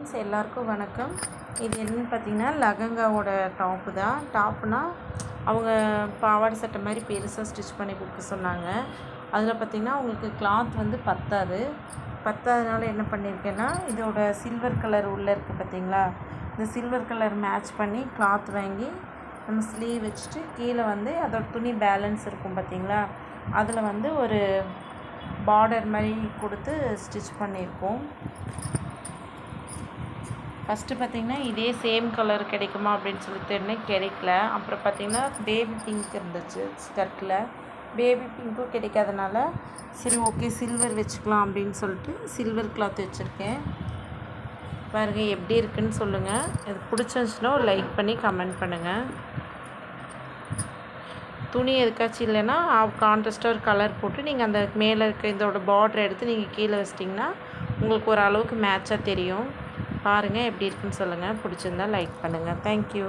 Friends, எல்லாருக்கும் வணக்கம். இது என்னன்னு பார்த்தீங்கன்னா லெஹங்காவோட டாப்பு தான். டாப்னா அவங்க பாவாடை சட்டை மாதிரி பெருசாக ஸ்டிச் பண்ணி கொடுக்க சொன்னாங்க. அதில் பார்த்திங்கன்னா அவங்களுக்கு கிளாத் வந்து பத்தாதனால என்ன பண்ணியிருக்கேன்னா, இதோட சில்வர் கலர் உள்ளே இருக்குது பார்த்திங்களா, இந்த சில்வர் கலர் மேட்ச் பண்ணி கிளாத் வாங்கி நம்ம ஸ்லீவ் வச்சுட்டு கீழே வந்து அதோட துணி பேலன்ஸ் இருக்கும் பார்த்திங்களா, அதில் வந்து ஒரு பார்டர் மாதிரி கொடுத்து ஸ்டிச் பண்ணியிருக்கோம். ஃபஸ்ட்டு பார்த்திங்கன்னா இதே சேம் கலர் கிடைக்குமா அப்படின்னு சொல்லி தேடினேன், கிடைக்கல. அப்புறம் பார்த்திங்கன்னா பேபி பிங்க் இருந்துச்சு ஸ்கர்ட்டில். பேபி பிங்க்கும் கிடைக்காதனால சரி ஓகே சில்வர் வச்சுக்கலாம் அப்படின்னு சொல்லிட்டு சில்வர் கிளாத் வச்சுருக்கேன். பாருங்கள் எப்படி இருக்குன்னு சொல்லுங்கள். இது பிடிச்சிருந்துச்சுன்னா ஒரு லைக் பண்ணி கமெண்ட் பண்ணுங்கள். துணி எதுக்காச்சும் இல்லைன்னா கான்ட்ராஸ்ட்டாக ஒரு கலர் போட்டு நீங்கள் அந்த மேலே இருக்க இதோட பார்டர் எடுத்து நீங்கள் கீழே வச்சிட்டிங்கன்னா உங்களுக்கு ஒரு அளவுக்கு மேட்சாக தெரியும். பாருங்கள் எப்படி இருக்குன்னு சொல்லுங்கள். பிடிச்சிருந்தா லைக் பண்ணுங்கள். தேங்க்யூ.